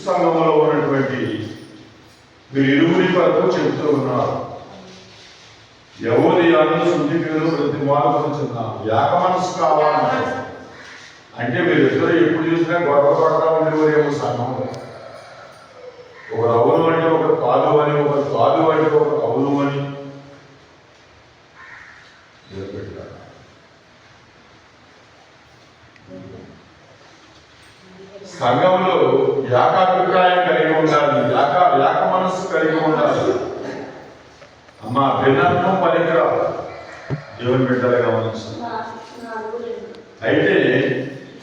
సంఘములో ఉన్నటువంటి మీరు ఇరువురి వరకు చెబుతూ ఉన్నారు. యెహోవాను శుద్ధికను ప్రతి వారు కూర్చున్నాం. ఏక మనసు కావాలంటే అంటే మీరు ఇద్దరు ఎప్పుడు చూసినా గొడవ పడతా ఉండేవారేమో సంఘంలో. ఒకరు అవును అంటే ఒకరు కాదు అని, ఒకరు కాదు అంటే ఒకరు అవును అని పెట్టారు. సంఘంలో ఏకాభిప్రాయం కలిగి ఉండాలి, ఏక మనస్సు కలిగి ఉండాలి. అమ్మా భిన్నత్వం పనికిరాదు. దేవుని బిడ్డలు గమనించాలి. అయితే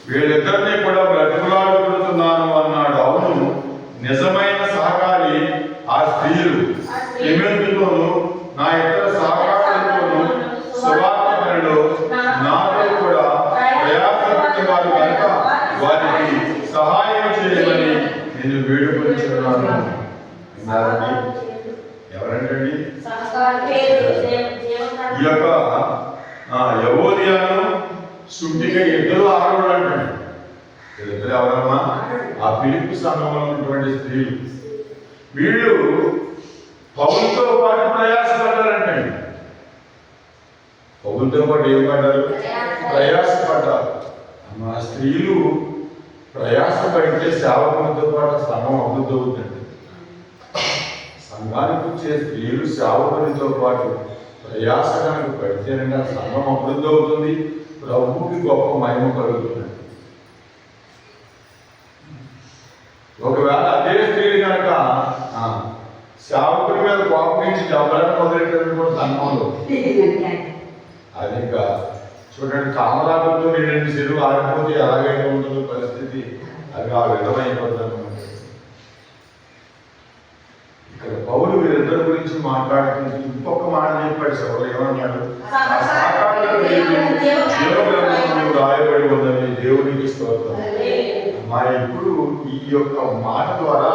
వీళ్ళిద్దరినీ కూడా బ్రతిమలాడుతున్నాను అన్నాడు. అవును, నిజమైన సహకారి ఆ స్త్రీలు. క్లెమెంతుతోనూ నా ఇతర సహకారులతోనూ సువార్త పనిలో నాతో కూడా ప్రయాసపడే వారు కనుక వారికి సహాయం చేయమని నేను వేడుకొచ్చున్నాను. ఎవరంటండి? ఈ యొక్క యెహోవాను శుద్ధిగా ఇద్దరు ఆడవాళ్ళు అంటండి. వీళ్ళిద్దరు ఎవరమ్మా? ఆ ఫిలిప్పీ సంఘంలో ఉన్నటువంటి స్త్రీలు. వీళ్ళు పౌలుతో పాటు ప్రయాసపడ్డారంటండి. పౌలుతో పాటు ఏం పడ్డారు? ప్రయాసపడ్డారు. మా స్త్రీలు ప్రయాసపడితే సేవకులతో పాటు సంఘం అభివృద్ధి అవుతుందండి. సంఘానికి వచ్చే స్త్రీలు సేవకునితో పాటు ప్రయాస కనుక పడితేనంటే ఆ సంఘం అభివృద్ధి అవుతుంది, ప్రభువుకి గొప్ప మహిమ కలుగుతుంది. ఒకవేళ అదే స్త్రీలు కనుక సేవకుడి మీద కోపగించి దెబ్బలను మొదలెట్టారు కూడా సంఘంలో, అది ఇంకా చూడండి, కామరాకులతో 2 చెరువు ఆడిపోతే ఎలాగైతే ఉంటుందో పరిస్థితి, అది ఆ విధంగా అయిపోతుంది. ఇక్కడ పౌలు వీరిద్దరి గురించి మాట్లాడుతుంది. ఇంకొక మాట చెప్పాడు. ఎవరు ఏమన్నాడు? రాయబడి ఉందని దేవునికి స్తోత్రం. మా ఇప్పుడు ఈ యొక్క మాట ద్వారా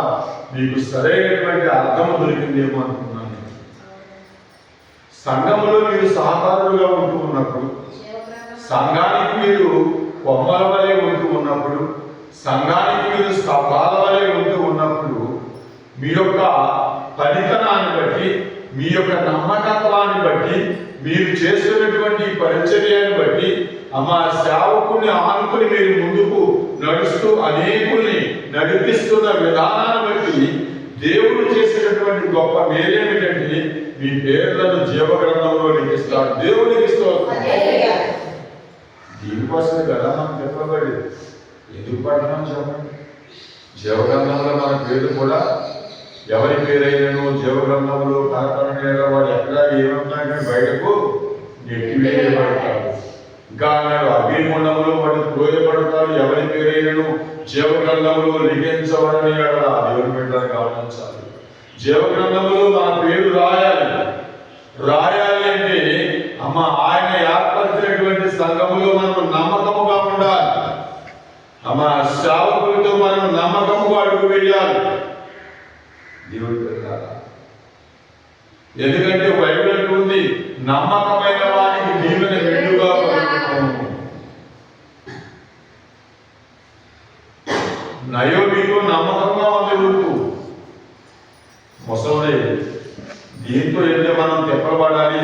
మీకు సరైనటువంటి అర్థం దొరికిందేమో అనుకున్నాను. సంఘములో మీరు సహకారులుగా ఉంటూ ఉన్నప్పుడు, సంఘానికి మీరు కొమ్మల వలె ఉంటూ ఉన్నప్పుడు, సంఘానికి మీరు స్తపాల వలె ఉంటూ ఉన్నప్పుడు, మీ యొక్క పనితనాన్ని బట్టి, మీ యొక్క నమ్మకత్వాన్ని బట్టి, మీరు చేస్తున్నటువంటి పరిచర్యను బట్టి, అమ్మా సేవకుని ఆనుకుని మీరు ముందుకు నడుస్తూ అనేకుల్ని నడిపిస్తున్న విధానాన్ని బట్టి దేవుడు చేసినటువంటి గొప్ప మేలేమిటంటే మీ పేర్లను జీవగ్రంథంలో లిఖిస్తాడు. దేవునికి స్తోత్రం. దీనికోసమే కదా మనం చెప్పబడి ఎందుకు పడుతున్నాం చెప్పండి. జీవగ్రంథంలో మన పేరు కూడా ఎవరి పేరైనను జీవగ్రంథంలో కనపడలేదా వాడు ఎక్కడ ఏమన్నా కానీ బయటకు నెట్టివేయబడతాడు. ఇంకా అన్నాడు, అగ్నిగుండంలో వాడు త్రోయబడతాడు, ఎవరి పేరైనను జీవగ్రంథంలో లిఖించబడని దేవుని బిడ్డలు గమనించాలి. జీవగ్రంథంలో మన పేరు రాయాలి అంటే అమ్మ ఆయన ఏర్పరిచినటువంటి సంఘములో మనం నమ్మకముగా ఉండాలి. అమ్మ సేవకులతో మనం నమ్మకముగా అడుగు వేయాలి. దేవుడి పెట్టాలి. ఎందుకంటే బైబిల్ అంటుంది, నమ్మకమైన వారికి దీవెన మెండుగా కలుగుతుంది. నయోమికు నమ్మకంగా ఉంది రూపు, ముసలి. దీంతో వెళ్తే మనం తిప్పబడాలి.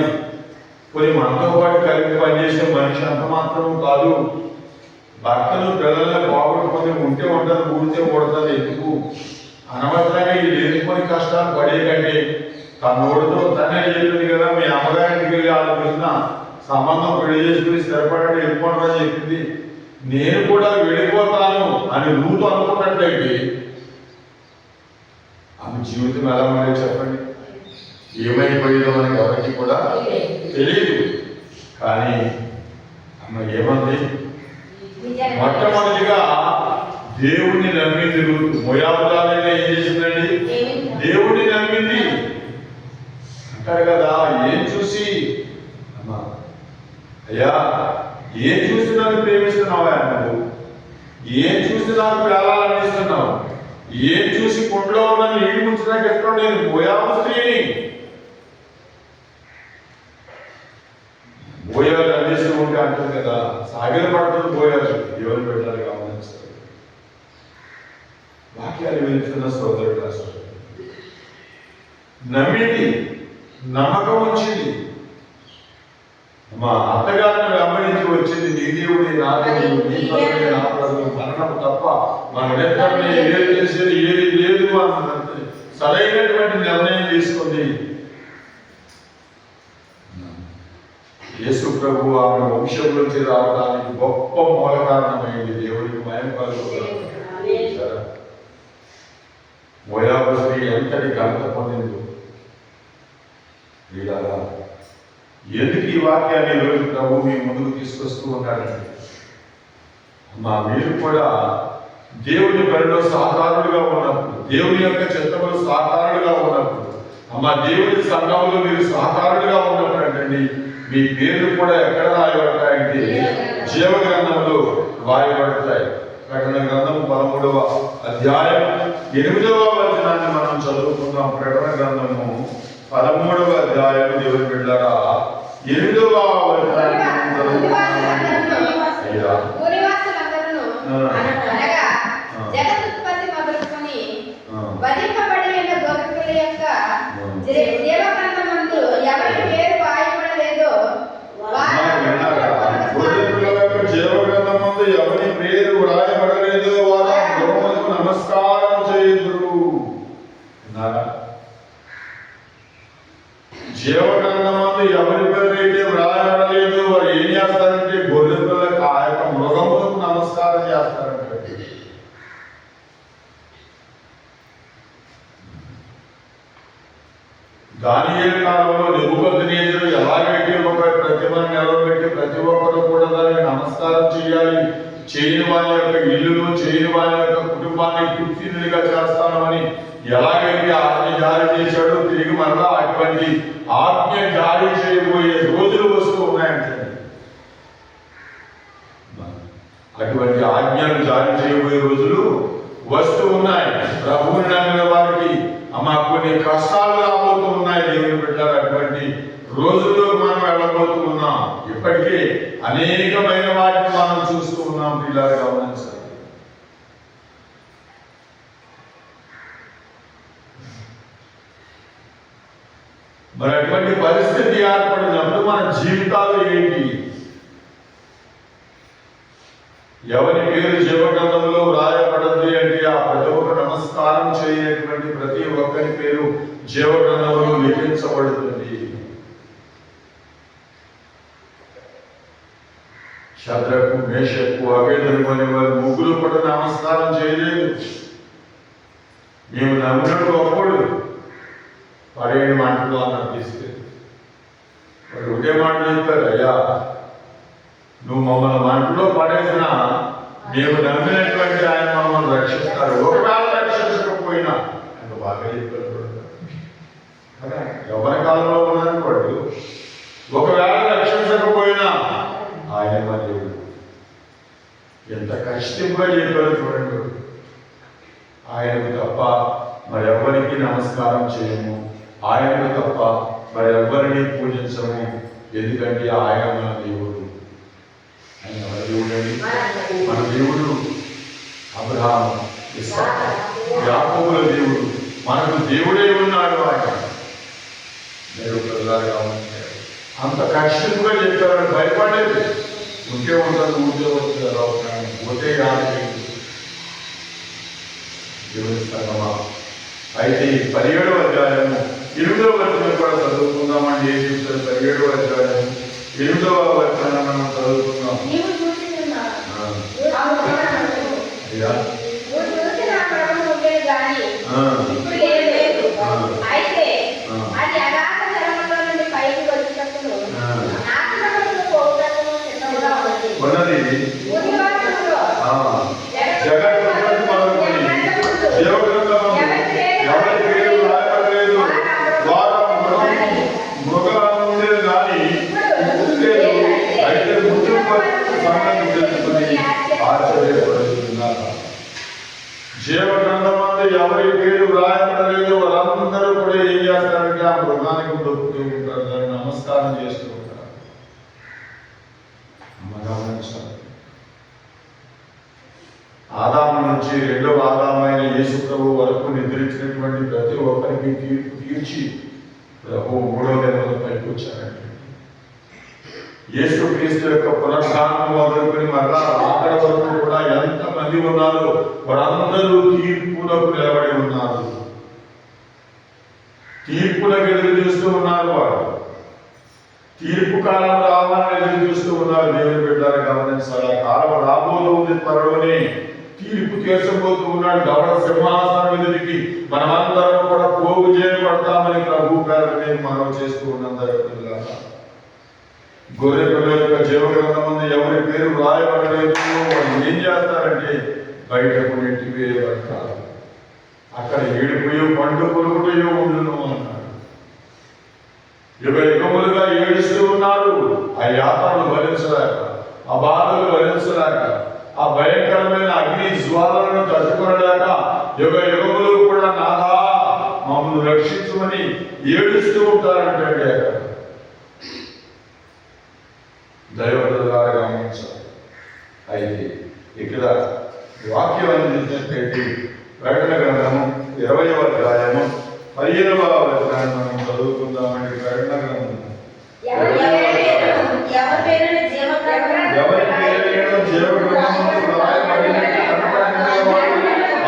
కొన్ని మనతో పాటు కలిపి పనిచేసే మనిషి అంత మాత్రం కాదు. భర్తలు పిల్లల్ని పోగొట్టుకొని ఉంటే ఉండదు, ఊడితే ఊడుతుంది. ఎందుకు అనవసరంగా ఈ లేనిపోని కష్టాలు పడే కంటే తనోడితో తనే చెప్పింది కదా, మీ అమ్మగారింటికి వెళ్ళి ఆలోచించిన సంబంధం పెళ్లి చేసుకుని స్థిరపడండి, వెళ్ళిపోవడం చెప్పింది. నేను కూడా వెళ్ళిపోతాను అని రూతు అనుకున్నట్లయితే ఆమె జీవితం ఎలా ఉండేది చెప్పండి. ఏమైపోయిందో మనకి ఎవరికి కూడా తెలియదు. కానీ ఆమె ఏమంది? మొట్టమొదటిగా దేవుణ్ణి నమ్మింది రూతు. మోయాబురాలైనా ఏం చేసిందండి? దేవుణ్ణి నమ్మింది అంటారు కదా. ఏం చూసి అమ్మా అయ్యా ఏం చూసి నన్ను ప్రేమిస్తున్నావా అన్నాడు. ఏం చూసి నాకు పేలాలనిస్తున్నావు? ఏం చూసి కొండలో ఉన్న నీళ్ళు ముంచడానికి ఎక్కడ? నేను మోయాబు స్త్రీని. బోయాలు అందిస్తూ ఉంటే అంటుంది కదా, సాగిల పడుతుంది బోయాలు. దేవుని పెట్టాలి గమనిస్తారు. వాక్యాలు వెళ్తున్న సోదరుడు రాష్ట్రం నమ్మింది, నమ్మకం వచ్చింది. మా అత్తగారిని వెంబడించి వచ్చింది, నీ దేవుడి నా దేవుడు, నీ ప్రభువే నా ప్రభువు, మరణం తప్ప మన నెత్తమే ఏది చేసేది ఏది లేదు అన్నది సరైనటువంటి నిర్ణయం తీసుకుంది. యేసు ప్రభు ఆమె వంశంలోంచి రావడానికి గొప్ప మూల కారణమైంది. దేవుడికి మహిమ కలుగుతుంది. మోయాబు స్త్రీ ఎంతటి ఘనత పొందిందో. వీళ్ళారా ఎందుకు ఈ వాక్యాన్ని ఈరోజు ప్రభు మీ ముందుకు తీసుకొస్తూ ఉన్నారండి? మీరు కూడా దేవుని పనిలో సాధారణులుగా ఉన్నప్పుడు, దేవుని యొక్క చిత్తములు సాధారణులుగా ఉన్నప్పుడు, దేవుని సంఘంలో మీరు సాధారణులుగా ఉన్నప్పుడు అంటండి మీ పేర్లు కూడా ఎక్కడ రాయబడతాయంటే జీవ గ్రంథంలో రాయబడతాయి. ప్రకటన గ్రంథం 13వ అధ్యాయం 8వ వచనాన్ని మనం చదువుకుందాం. ప్రకటన గ్రంథము 13వ అధ్యాయం దేవుని బిడ్డలారా 8వ వచనాన్ని చదువుకుందాం. జీవగ్రంథమందు ఎవరి పేరు వ్రాయబడలేదో వారు గృహములకు నమస్కారం చేయుదురు. జీవగ్రంథమందు ఎవరి పేరు అయితే వ్రాయబడలేదో వారు ఏం చేస్తారంటే గొర్రె పిల్లలకు ఆ యొక్క మృగములకు నమస్కారం చేస్తారంటే. దానియేలు కాలంలో నెబుకద్నెజరు ఎలాగైతే ఒక ప్రతిమను నిలబెట్టి ప్రతి ఒక్కరు కూడా దానికి నమస్కారం చేయాలి, చేయని వారి యొక్క ఇల్లును చేయని వారి యొక్క కుటుంబాన్ని గుర్తినిగా చేస్తాను అని ఎలాగైతే ఆజ్ఞ జారీ చేశాడో తిరిగి మరలా అటువంటి ఆజ్ఞ జారీ చేయబోయే రోజులు వస్తూ ఉన్నాయంటే, అటువంటి ఆజ్ఞలు జారీ చేయబోయే రోజులు వస్తూ ఉన్నాయి. ప్రభువుని నమ్మిన వారికి కొన్ని కష్టాలు రాబోతూ ఉన్నాయి. దేవుని బిడ్డలు అటువంటి రోజుల్లో మనం వెళ్ళబోతూ ఉన్నాం. ఇప్పటికే అనేకమైన వాటిని మనం చూస్తూ ఉన్నాం. పిల్లలు గమనించాలి. మరి అటువంటి పరిస్థితి ఏర్పడినప్పుడు మన జీవితాలు ఏంటి? ఎవరి పేరు జీవగ్రంథంలో వ్రాయబడింది అంటే ఆ ప్రతి ఒక్క నమస్కారం చేయనటువంటి ప్రతి ఒక్కరి పేరు జీవగ్రంథంలో లిఖించబడుతుంది. శద్రకు, మేషకు, అబేదనకు వారి ముగ్గురు కూడా నమస్కారం చేయలేదు. మేము నమ్మినట్టు ఒక్కడు పడేడు మాటలు అన్నారు తీసుకెళ్ళి. వాడు ఒకే మాట చెప్పారు, అయ్యా నువ్వు మమ్మల్ని మంటలో పడేసినా మేము నమ్మినటువంటి ఆయన మమ్మల్ని రక్షిస్తారు. ఒకవేళ రక్షించకపోయినా అంటే బాగా చెప్పారు. ఎవరి కాలంలో ఉన్నారనుకోండి, ఒకవేళ రక్షించకపోయినా ఆయన మా దేవుడు. ఎంత కష్టంగా చెప్పారు చూడండి. ఆయనకు తప్ప మరెవ్వరికి నమస్కారం చేయము, ఆయనకు తప్ప మరెవ్వరిని పూజించము. ఎందుకంటే ఆయన మన దేవుడు. ఆయన మన దేవుడండి. మన దేవుడు అబ్రహాము, ఇస్సాకు, యాకోబుల దేవుడు. మనకు దేవుడే ఉన్నాడు. ఆయన మీరు ప్రజలుగా ఉంటారు. అంత కష్టంగా చెప్పారు. భయపడేది ఉంటే ఉంటుంది, ఊరికే వస్తుంది. అవుతాను పోతే కానీ జీవిస్తామా. అయితే 17వ అధ్యాయము 8వ వచనం కూడా చదువుకుందామండి. ఏం చెప్తారు? 17వ అధ్యాయం 8వ వచనం మనం చదువుకుందాం. జీవగ్రంథమందు ఎవరి పేరు వ్రాయబడలేదు వాళ్ళందరూ కూడా ఏం చేస్తారంటే ఆ మృగానికి దొరుకుతూ ఉంటారు, దాన్ని నమస్కారం చేస్తూ ఉంటారు. ఆదాము నుంచి రెండవ ఆదామైన యేసు ప్రభు వరకు నిద్రించినటువంటి ప్రతి ఒక్కరికి తీర్పు తీర్చి ప్రభు మూడవ దినమున పైకి వచ్చారండి. యేసు క్రీస్తు యొక్క పునరుద్ధానం మొదలుకొని మరలా రాకడ వరకు కూడా ఎంతమంది ఉన్నారో వారందరూ తీర్పులకు నిలబడి ఉన్నారు. తీర్పులకు ఎదురు చూస్తూ ఉన్నారు. వారు తీర్పు కాలం రావాలని ఎదురు చూస్తూ ఉన్నారు. దేవుని బిడ్డలు గమనించాలి. ఆ కాలం రాబోతుంది, త్వరలోనే తీర్పు తీర్చబోతూ ఉన్నాడు. గౌడ సింహాసనం ఎదురికి మనమందరం కూడా పోగు చేయబడతామని ప్రభు పేరుని మనం చేస్తూ ఉన్నాం. గొర్రె పిల్ల యొక్క జీవగ్రంథం ఎవరి పేరు రాయబడలేదు వాళ్ళు ఏం చేస్తారంటే బయటకు నెట్టివేయబడతారు. అక్కడ ఏడుపుయో పండు కొలుగుటయో ఉండును అన్నాడు. యుగములుగా ఏడుస్తూ ఉన్నారు. ఆ యాతనలు భరించలేక, ఆ బాధలు భరించలేక, ఆ భయంకరమైన అగ్ని జ్వాలను తట్టుకోలేక యుగములు కూడా నాదా మమ్మల్ని రక్షించమని ఏడుస్తూ ఉంటారంటే దైవద్వారా గమనించాలి. అయితే ఇక్కడ వాక్యం అందించినట్లయితే ప్రకటన గ్రంథము 20వ అధ్యాయము 15వ వచనాన్ని మనం చదువుకుందామండి. ప్రకటన గ్రంథం ఎవరి పేరైనా జీవగ్రంథములో రాయబడినట్టు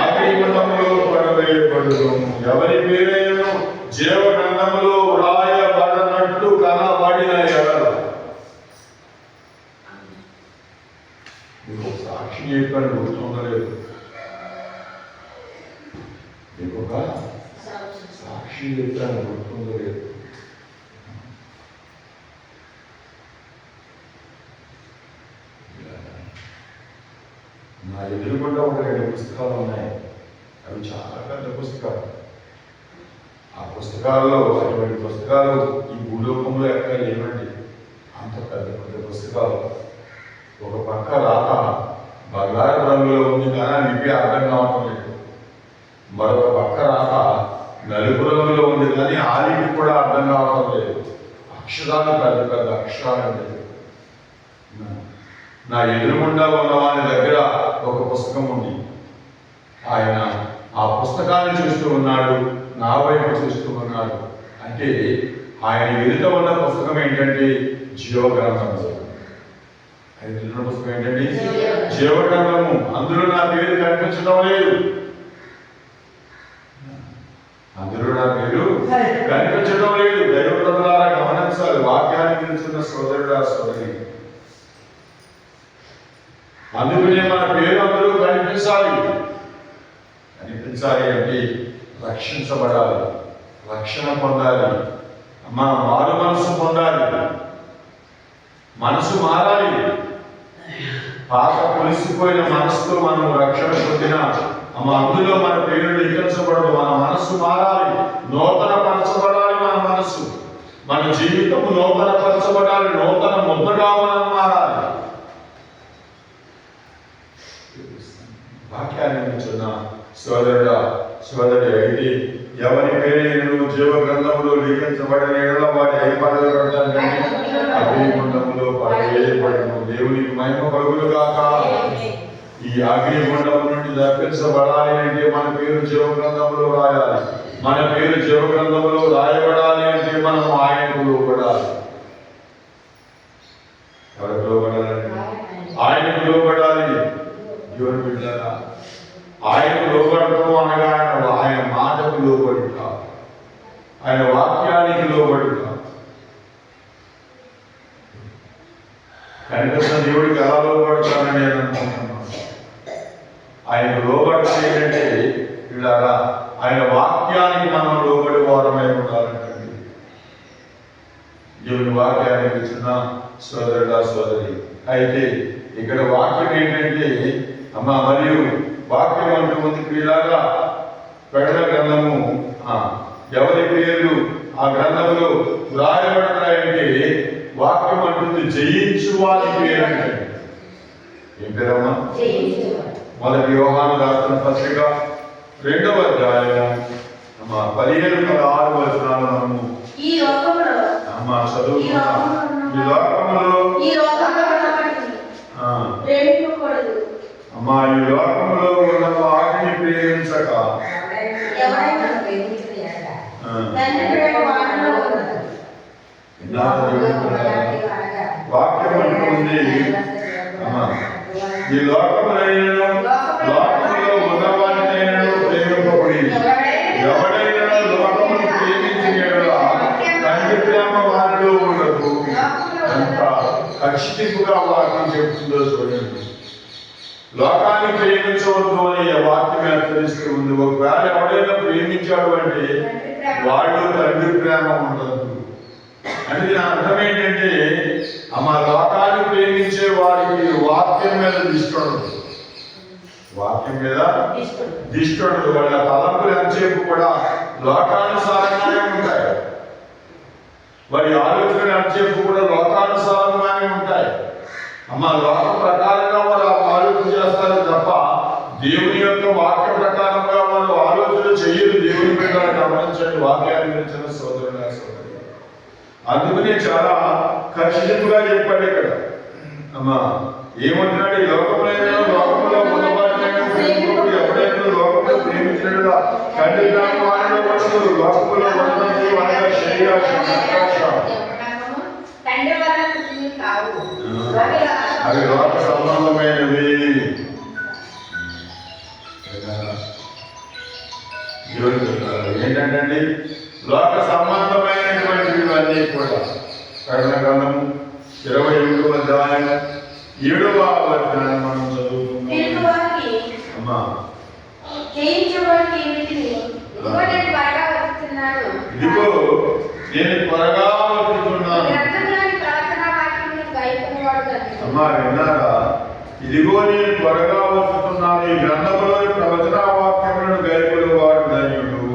అగ్నిగుండములో పడవేయబడును. ఎవరి పేరైనా జీవగ్రంథములో రాయబడినట్టు కనబడిన ఎవరు మీకు సాక్షి చెప్పని గుర్తుండలేదు. మీకు ఒక సాక్షి చెప్పని గుర్తుండలేదు. నా ఎదురుగుండా ఒక 2 పుస్తకాలు ఉన్నాయి. అవి చాలా పెద్ద పుస్తకాలు. ఆ పుస్తకాల్లో అటువంటి పుస్తకాలు ఈ భూలోకంలో ఎక్కడ లేవండి. అంత పెద్ద పెద్ద పుస్తకాలు. ఒక పక్క రాత బంగారు రంగులో ఉంది కానీ లిపి అర్థం కావటం లేదు. మరొక పక్క రాత నలుపు రంగులో ఉంది కానీ ఆ లిపి కూడా అర్థం కావటం లేదు. అక్షరాలు పెద్ద పెద్ద అక్షరాలు లేదు. నా ఎదురుగుండా ఉన్న వారి దగ్గర ఒక పుస్తకం ఉంది. ఆయన ఆ పుస్తకాన్ని చూస్తూ ఉన్నాడు, నా వైపు చూస్తూ ఉన్నాడు. అంటే ఆయన ఎదుట ఉన్న పుస్తకం ఏంటంటే జీవగ్రంథం. ఆయన ఎదుట పుస్తకం ఏంటంటే జీవగ్రంథము. అందులో నా పేరు కనిపించడం లేదు. అందులో నా పేరు కనిపించడం లేదు. దైవగ్రంథాల గమనించాలి. వాక్యాన్ని తెలుసున్న సోదరుడా సోదరి, అందుకనే మన పేరు అందరూ కనిపించాలి. కనిపించాలి అంటే రక్షించబడాలి, రక్షణ పొందాలి, మన మారు మనసు పొందాలి, మనసు మారాలి. పాత పులిసిపోయిన మనసుతో మనం రక్షణ పొందిన అందులో మన పేరు లిఖించబడదు. మన మనసు మారాలి, నూతన పరచబడాలి. మన మనసు, మన జీవితం నూతన పరచబడాలి, నూతన ముద్దగా మనం మారాలి. వాక్యాన్ని వింటున్న సోదరుడా సోదరి, అయితే ఎవరి పేరు జీవగ్రంథములో లిఖించబడిన ఎడల వాడి అయిపడగలటంటే అగ్నిగుండములో పడవేయబడును. దేవునికి మహిమ కలుగును గాక. ఈ అగ్నిగుండము నుండి తప్పించబడాలి అంటే మన పేరు జీవగ్రంథములో రాయాలి. మన పేరు జీవగ్రంథములో రాయబడాలి అంటే మనం ఆయనకు లోబడాలి. ఎవరికి లోబడాలి? ఆయనకు లోబడాలి. దేవుని బిడ్డలారా, ఆయనకు లోబడటం అనగా ఆయన మాటకు లోబడుట, ఆయన వాక్యానికి లోబడుట. కనిపిస్తున్న దేవుడికి ఎలా లోబడతానని నేను అనుకుంటున్నాను. ఆయనకు లోబడటం ఏంటంటే పిల్లారా, ఆయన వాక్యానికి మనం లోబడి వారమై ఉండాలంటండి. దేవుని వాక్యానికి చిన్న సోదరుడా సోదరి, అయితే ఇక్కడ వాక్యం ఏంటంటే మరియు వాక్యం అంటూ ఉంది ఇలాగా ప్రకటన గ్రంథము ఎవరి పేర్లు ఆ గ్రంథంలో రాయబడతాయంటే వాక్యం అంటుంది జయించు వారి పేరు అంటే. ఏం పేరమ్మా? మొదటి యోహాను రాసిన పత్రిక 2వ అధ్యాయం 15-16 వచనాలు మనము చదువుకున్నాం. ఈ లోకంలో అమ్మా ఈ లోకంలో ఉన్న వాటిని ప్రేమించక వాక్యం అంటుంది ఈ లోకంలో ఉన్న వాటినైనా ప్రేమింపబడి ఎవడైనా లోకమును ప్రేమించిన తండ్రి ప్రేమ వారిలో ఉండదు. అంత ఖచ్చితంగా వాక్యం చెప్తుందో చూడండి. లోకాన్ని ప్రేమించవద్దు అని వాక్యం హెచ్చరిస్తూ ఉంది. ఒకవేళ ఎవడైనా ప్రేమించాడు అంటే వాళ్ళు తండ్రి ప్రేమ ఉండదు. అంటే దీని అర్థం ఏంటంటే అమ్మ లోకాన్ని ప్రేమించే వారికి వాక్యం మీద దిష్టి ఉండదు. వాక్యం మీద దిష్టి ఉండదు. వాళ్ళ తలంపులు ఎంతసేపు కూడా లోకానుసారంగానే ఉంటాయి. వారి ఆలోచనలు ఎంతసేపు కూడా లోకానుసారంగానే ఉంటాయి. అమ్మ లోక ప్రకారంగా వారు ఆలోచన చేస్తారు తప్ప దేవుని యొక్క వాక్య ప్రకారంగా వారు ఆలోచన చెయ్యరు. దేవుని మీద గమనించండి వాక్యాన్ని గురించిన సోదరుడు సోదరి. అందుకనే చాలా ఖచ్చితంగా చెప్పాడు ఇక్కడ. అమ్మా ఏమంటున్నాడు? ఈ లోకంలో ఉన్నవాడినైనా ప్రేమింపబడి ఎవడైనా లోకంలో ప్రేమించినట్టుగా తండ్రి వారిలో ఉండదు. లోకంలో ఉన్నది అనగా శరీరాశ, అవి లోక సంబంధమైనవి. ఏంటంటే లోక సంబంధమైనటువంటివి అన్నీ కూడా. ప్రకటన గ్రంథము 28వ అధ్యాయం 7వ వచనాన్ని మనం చదువుతున్నాం. అమ్మా ఇదిగో నేను త్వరగా వచ్చుతున్నాను. అమ్మా విన్నారా? ఇదిగో నేను త్వరగా వస్తున్నాను. ఈ గ్రంథంలోని ప్రవచన వాక్యములను గైకొనే వాడు ధన్యుడు.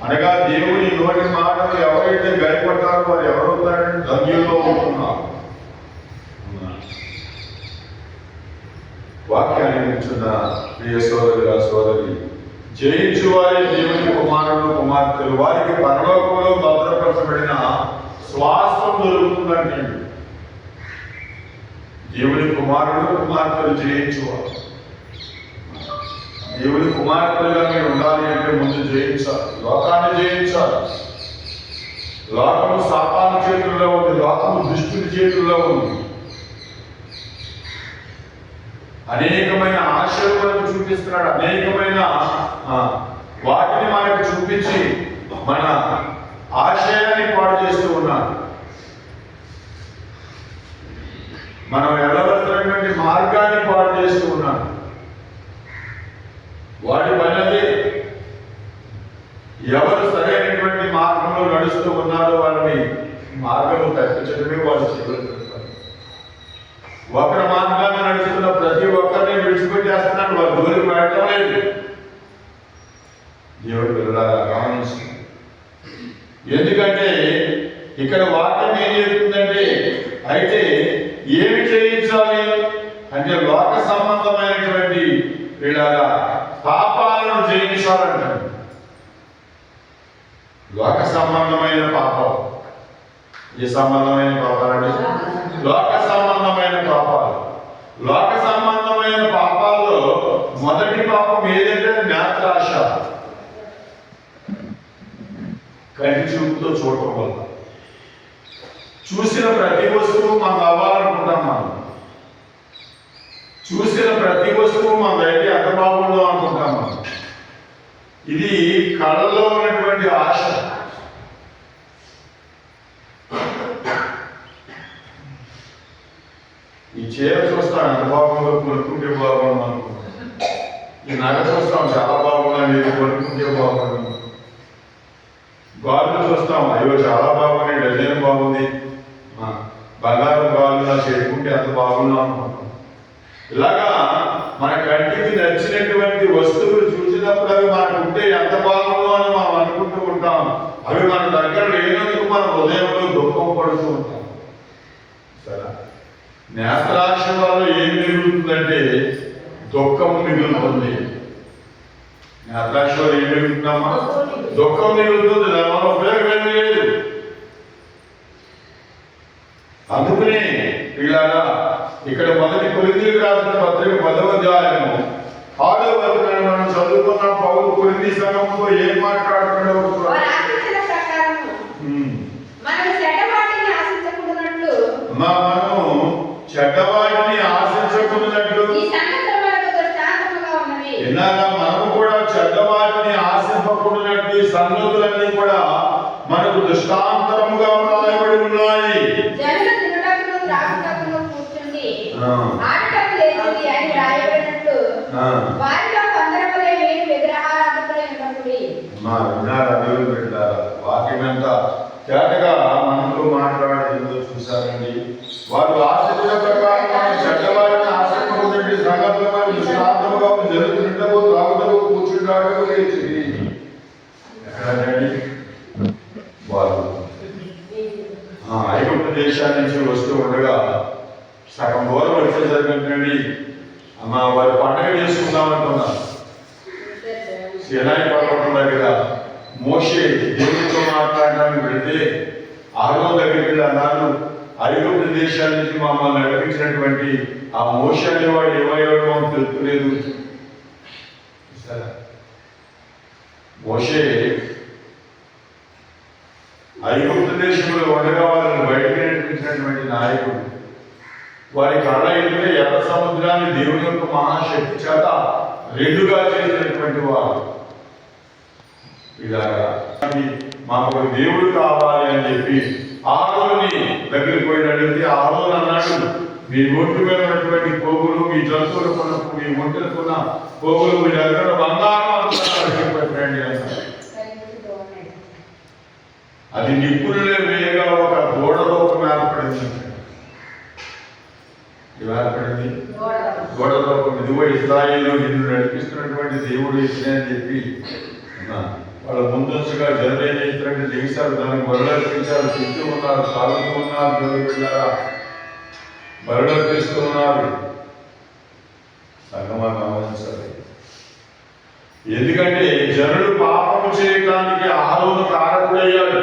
అనగా దేవుని నోటి మాటలు ఎవరైతే గైపడతారో వారు ఎవరవుతారంటే ధన్యుల్లో ఉంటున్నారు. వాక్యాన్ని వింటున్న ప్రియ సోదరుల సోదరి, జయించు వారి దేవుని కుమారులు కుమార్తెలు వారికి పరలోకంలో భద్రపరచబడిన స్వాస్థ్యం దొరుకుతుందంటే దేవుని కుమారుడు కుమార్తెలు జయించువారు. దేవుని కుమార్తెలుగా మీరు ఉండాలి అంటే ముందు జయించాలి, లోకాన్ని జయించాలి. లోకము సాతాను చేతుల్లో ఉంది, లోకము దుష్టుని చేతుల్లో ఉంది. అనేకమైన ఆశలు మనకు చూపిస్తున్నాడు, అనేకమైన వాటిని మనకు చూపించి మన ఆశయాన్ని పాడు చేస్తూ ఉన్నాడు. మనం వెళ్ళవలసినటువంటి మార్గాన్ని పాడు చేస్తూ ఉన్నాడు. వాటి పనిది ఎవరు సరైనటువంటి మార్గంలో నడుస్తూ ఉన్నారో వారిని మార్గం తప్పించడమే వాళ్ళు చేయగలుగుతారు. ఒకరి మార్గాన్ని నడుస్తున్న ప్రతి ఒక్కరిని విడిచిపెట్టేస్తున్నాడు, వారు దూరం పెట్టడం లేదు. దేవుడు వెళ్ళాలా గమనించింది. ఎందుకంటే ఇక్కడ వాక్యం ఏం చెప్తుందంటే అయితే ఏమి చేయించాలి అంటే లోక సంబంధమైనటువంటి వీళ్ళగా పాపాలను జయించాలంటారు. లోక సంబంధమైన పాపాలు. ఏ సంబంధమైన పాపాలంటే లోక సంబంధమైన పాపాలు. లోక సంబంధమైన పాపాల్లో మొదటి పాపం ఏదంటే నేత్రాశ. కంటి చూపుతో చూడటం వల్ల చూసిన ప్రతి వస్తువు మనం అవ్వాలనుకుంటాం. మనం చూసిన ప్రతి వస్తువు మనదైతే ఎంత బాగుందో అనుకుంటాం. మనం ఇది కళ్ళలో ఉన్నటువంటి ఆశ. ఈ చీర చూస్తాం ఎంత బాగుందో, కొనుక్కుంటే బాగుంది అనుకుంటాం. ఈ నగ చూస్తాం చాలా బాగుందని, ఇది కొనుక్కుంటే బాగుంది. గాజులు చూస్తాం, అయ్యో చాలా బాగున్నాయి, డిజైన్ బాగుంది, బంగారం గాజులు నాకు చెప్పుకుంటే ఎంత బాగుందో అనుకుంటాం. ఇలాగా మన కంటికి నచ్చినటువంటి వస్తువులు చూసినప్పుడు అవి మనకు ఉంటే ఎంత బాగుందో అని మనం అనుకుంటూ ఉంటాం. అవి మన దగ్గర లేనందుకు మన హృదయంలో దుఃఖం పడుతూ ఉంటాం. సరే, నేత్రాక్ష వల్ల ఏం మిగులుతుందంటే దుఃఖం మిగులుతుంది. నేత్రాక్ష వల్ల ఏం మిగులుతున్నామా? దుఃఖం మిగులుతుంది. దానివల్ల ఉపయోగం ఏమీ లేదు. అందుకనే ఇలాగా ఇక్కడ మొదటి కొరింథీయులకు రాసిన పత్రిక 10వ అధ్యాయము 6వ వచనాన్ని మనం చదువుకున్న పౌలు కొరింథీ సంఘంతో ఏం మాట్లాడుతున్నాడో మనము చెడ్డవాటిని ఆశించకున్నట్లు ఎలాగా మనము కూడా చెడ్డవాటిని ఆశింపకున్నట్లు ఈ సంగతులన్నీ కూడా మనకు దృష్టాంతరముగా వ్రాయబడి ఉన్నాయి. వాక్యం ఎంత తేటగా మనతో మాట్లాడేందో చూసారండి. వారు ఆశించిన ప్రకారం చెడ్డవారిని ఆశించకుండా సంగతులను దృష్టాంతముగా జరుగుతుండవు, తాగుటకు కూర్చుంటాడు లేచి ఎక్కడండి వారు ఐగుప్తు దేశాన్ని నుంచి వస్తూ ఉండగా సగం దూరం వచ్చేసరికండి వారి పండుగ చేసుకుందాం అంటున్నారు. సినాయి పర్వతం దగ్గర మోషే దేవునితో మాట్లాడడానికి వెళ్తే అహరోను దగ్గరికి వెళ్ళి అన్నారు, ఐగుప్తు దేశాల నుంచి మమ్మల్ని నడిపించినటువంటి ఆ మోషే అనేవాడు ఏమయ్యాడో మాకు తెలుపులేదు. మోషే ఐగుప్తు దేశంలో ఉండగా వారిని బయటికి నడిపించినటువంటి నాయకుడు. వారి కళ్ళ ఎదుటే ఎర్ర సముద్రాన్ని దేవుని యొక్క మహాశక్తి చేత రెండుగా చేసినటువంటి వారు. ఇలాగా మాకు ఒక దేవుడు కావాలి అని చెప్పి ఆరోని దగ్గరికి పోయి అడిగితే ఆరోన్ అన్నాడు, మీ ఒంటి మీద ఉన్నటువంటి పోగులు, మీ జంతువులకున్న, మీ ఒంటిలకున్న పోగులు మీ దగ్గర బంగారం పెట్టండి అన్నాడు. అది నిప్పులే వేయగా ఒక గోడ రూపం ఏర్పడింది. ఏర్పడింది గోడ రూపం. ఇదిగో ఇశ్రాయేలు నిన్ను నడిపిస్తున్నటువంటి దేవుడు ఇచ్చినే అని చెప్పి వాళ్ళ ముందస్తుగా జనం ఏం చేస్తారంటే దిగిస్తారు, దానికి బరులర్పించారు, తింటూ ఉన్నారు, తాగుతూ ఉన్నారు, దేవుడు వెళ్ళారా బరులర్పిస్తూ ఉన్నారు. సంగమాన్ని ఆలోచించాలి. ఎందుకంటే జనులు పాపము చేయడానికి ఆరోను కారకుడయ్యాడు.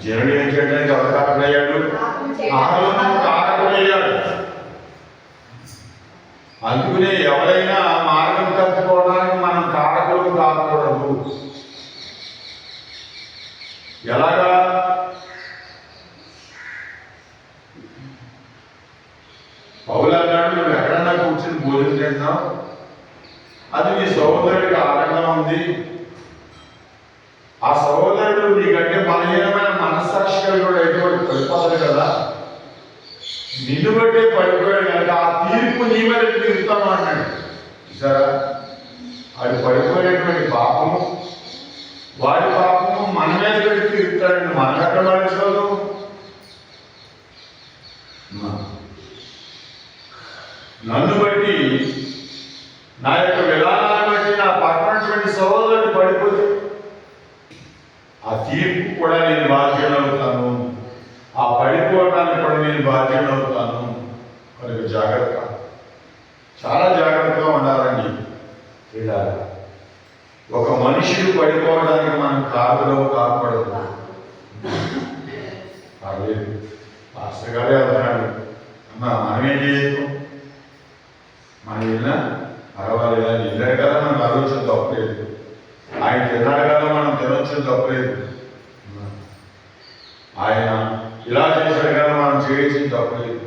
జనుడు ఏం చేయడానికి ఎవరు కారకుడయ్యాడు? ఆరోను కారకుడయ్యాడు. అందుకనే ఎవరైనా మార్గం తప్పుకోవడానికి మనం కారకులు కాకూడదు. ఎలాగా? పౌలు అన్నాడు, నువ్వు ఎక్కడన్నా కూర్చొని భోజనం తింటున్నావు, అది నీ సహోదరుడికి ఆనందంగా ఉంది. ఆ సహోదరుడు నీకంటే బలహీనమైన మనస్సాక్షి కలిగి ఎటువంటి పడిపోతాడు కదా, నిన్ను బట్టే పడిపోయాడు కనుక ఆ తీర్పు నీ మీద తీరుతాను అన్నాడు. చూసారా, అది పడిపోయినటువంటి పాపము, వాడి పాపము మన మీద పెట్టి తీరుతాడండి. మనం ఎక్కడ పడించదు. నన్ను బట్టి, నా యొక్క విధానాన్ని బట్టి నా పక్కనటువంటి సహోదరుడు పడిపోతే ఆ తీర్పు కూడా నేను బాధ్యత అవుతాను, ఆ పడిపోవడానికి కూడా నేను బాధ్యత అవుతాను. కనుక జాగ్రత్త, చాలా జాగ్రత్తగా ఉండాలండి. ఇలా ఒక మనుషుడు పడిపోవడానికి మనం కాకూడదు. పర్లేదు, పాస్టర్ గారే అన్నాడు, అమ్మా మనమేం చేయకు, మనం వెళ్ళినా పర్వాలేదు, ఆయన వెళ్ళాడు కదా మనం ఆలోచన తప్పలేదు, ఆయన తిన్నాడు కదా మనం తినొచ్చిన తప్పలేదు, ఆయన ఇలా చేశాడు కదా మనం చేయాల్సిన తప్పలేదు.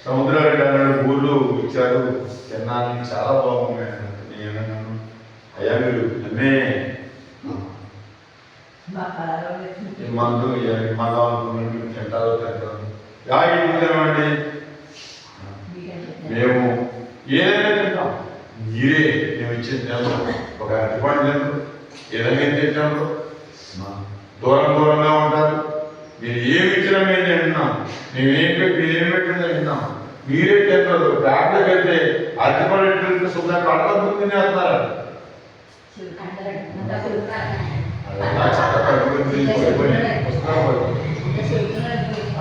సముద్రానికి అన్నాడు, ఊళ్ళో ఇచ్చారు, తిన్నాను, చాలా బాగున్నాయి. నేనన్నాను, అయ్యా మీరు అన్నే మందు మళ్ళీ తింటారో తింటారు. యాగిపోతామండి, మేము ఏదైనా తింటాం, మీరే మేము ఇచ్చిన తిన్నాం. ఒక అరటిపండు తింటారు, ఏదైనా తింటాము, దూరంగా ఉంటారు. మీరు ఏమి ఇచ్చినా మేము తింటున్నాం, మేమేం పెట్టినా తింటున్నాం, మీరే తింటారు. డాక్టర్కి వెళ్తే అరటిపండు సున్నా కళ్ళ ముందు తినేస్తున్నారు.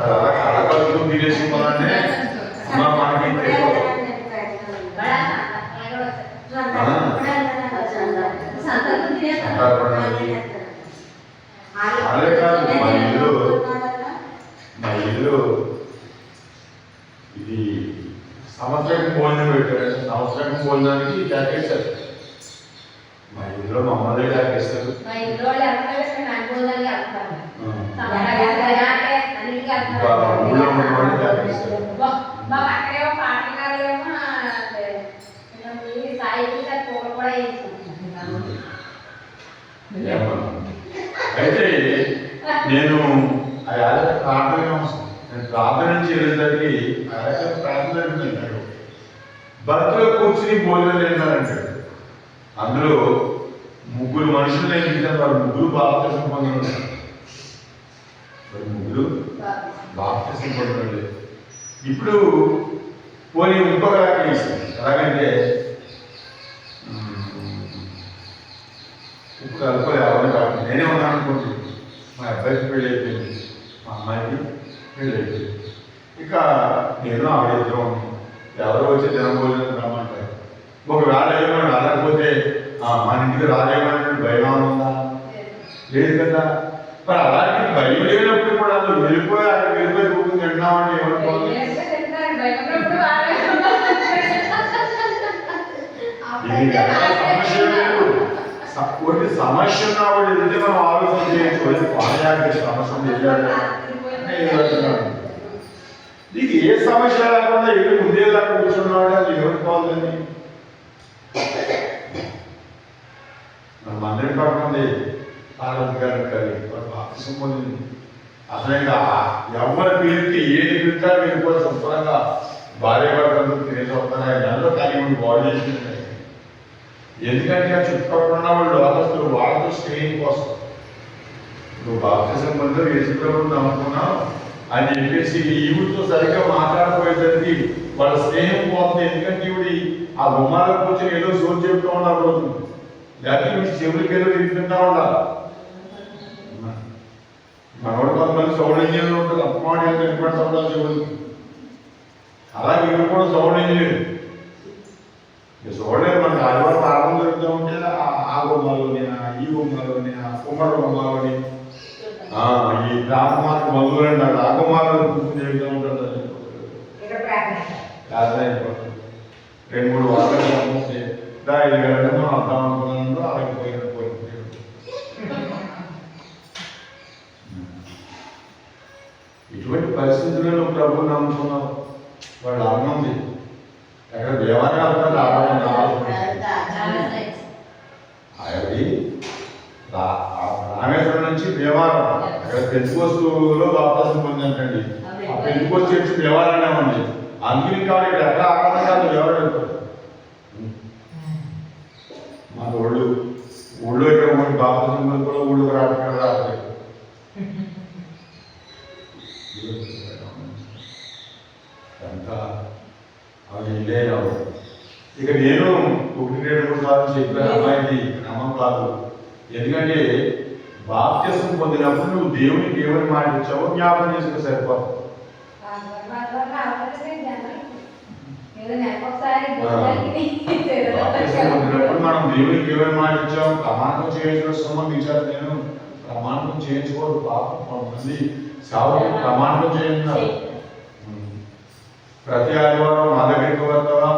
అలా కళకళతో తినేసి మననే మనకి ఇది సంవత్సరం భోజనం పెట్టారు. సంవత్సరం భోజనానికి ట్యాకేస్తారు. మా ఇంట్లో మా అమ్మదే ట్యాకేస్తారు. ఊళ్ళో ఉన్నవాళ్ళు ట్యాకేస్తారు. అయితే నేను ప్రార్థన నుంచి వెళ్ళేసరికి ప్రార్థన అంటాడు, భర్తలో కూర్చుని భోజనం చేస్తానంటాడు. అందులో ముగ్గురు మనుషులు నేను చూసాను. వారు ముగ్గురు బాప్తిసం పొందడం, ముగ్గురు బాప్తిసం పొందడం లేదు. ఇప్పుడు పోనీ ఇంకొక కేసు ఎలాగంటే, ఇప్పుడు అనుకోలే ఎవరు కాదు, నేనే ఉన్నాను అనుకుంటుంది. మా అబ్బాయికి పెళ్ళి అయిపోయింది, మా అమ్మాయికి పెళ్ళి అయిపోయింది. ఇక నేను ఆవిడ ఎవరో వచ్చి జనభోజనం రమ్మంటారు. ఒకవేళ ఏమన్నా రాకపోతే మన ఇంటికి రాలేమని భయం ఉందా? లేదు కదా. మరి అలాంటి భయం లేనప్పుడు కూడా వెళ్ళిపోయి అక్కడ వెళ్ళిపోయి కూర్చుని తింటున్నామని ఏమనుకోవాలి? సమస్య లేదు. కొన్ని సమస్య ఉన్నవాడు వెళ్తే మనం ఆలోచన చేయొచ్చు. పానయానికి సమస్య నీకు ఏ సమస్య లేకుండా ఎక్కడ ఉండేలాగా కూర్చున్నాడు, అది ఎవరుకోవాలని మన అందరి పడుతుంది. ఆరోగ్య గారు కలి బాప్తిసం పొందింది. అసలు ఇంకా ఎవరి పేరుకి ఏది పిలుతారో వెళ్ళిపోతే శుభ్రంగా భార్య భర్తలు తినేసి వస్తున్నారు. నెలలో కానీ బాడీ చేసింది. ఎందుకంటే ఆ చుట్టుపక్కల ఉన్న వాళ్ళు లోకస్తులు వాళ్ళతో స్నేహం కోసం నువ్వు బాప్తిసం పొందిన యేసుప్రభువుని నమ్ముకున్నావు అని చెప్పేసి ఈవిడితో సరిగ్గా మాట్లాడకపోయేసరికి వాళ్ళ స్నేహం పోతుంది. ఎందుకంటే ఈవిడి ఆ గుమ్మాలో కూర్చొని ఏదో సోది చెప్తూ ఉండదు, లేకపోతే వీడి చెవులకి ఏదో వింటుంటా ఉండాలి. మనోడు కొంతమంది సౌండ్ ఇంజనీర్ ఉంటుంది, అప్పమాడి వినపడుతూ ఉండాలి చెవులకి. అలాగే ఇవి కూడా సౌండ్ ఇంజనీర్. చూడలేదు, మనకి ఆదివారం ప్రారంభం జరుగుతూ ఉంటే ఆ బొమ్మలోని, ఈ బొమ్మలోని, ఆ కుమ్మర బొమ్మలోని, ఈ రాకుమార్కి మందులు అంటాడు, ఆ కుమారుడు కూర్చుని చెబుతూ ఉంటాడు. 2-3 వారాలు 5 గంటలు మనం అర్థం అనుకున్నాను. అలాగే పోయినట్టు ఇటువంటి పరిస్థితుల్లో ప్రభువు నమ్ముకున్నావు. వాళ్ళు అన్నంది ఎక్కడ దేవాలయం అవుతుంది అది రామేశ్వరం నుంచి దేవాలయం అక్కడ పెంచుకోస్తులో బాప్తిసం పొందంటండి. ఆ పెంచుకోస్తు వచ్చి దేవాలయం ఉంది. అందుకని కాబట్టి ఇక్కడ ఎక్కడ ఆనందం కాదు దేవాలయం. మన ఊళ్ళో ఇక్కడ బాప్తిసం కూడా ఊళ్ళో రావట్లేదు. అంతా అవి ఇదే రావు. ఇక నేను 1-2-3 సార్లు చెప్పాను, అమ్మాయిది క్రమం కాదు. ఎందుకంటే బాప్తిసం పొందినప్పుడు నువ్వు దేవునికి ఏమని మాట ఇచ్చావో జ్ఞాపకం చేసుకుని సరిపోతుంది. బాప్తిసం పొందినప్పుడు మనం దేవునికి ఏమని మాట ఇచ్చాం, ప్రమాణం చేయించడం సంబంధించాలి. నేను ప్రమాణం చేయించుకోవద్దు, పాపం కొంతమంది సేవకు ప్రమాణం చేయించాలి. ప్రతి ఆదివారం మా దగ్గరికి వస్తావా,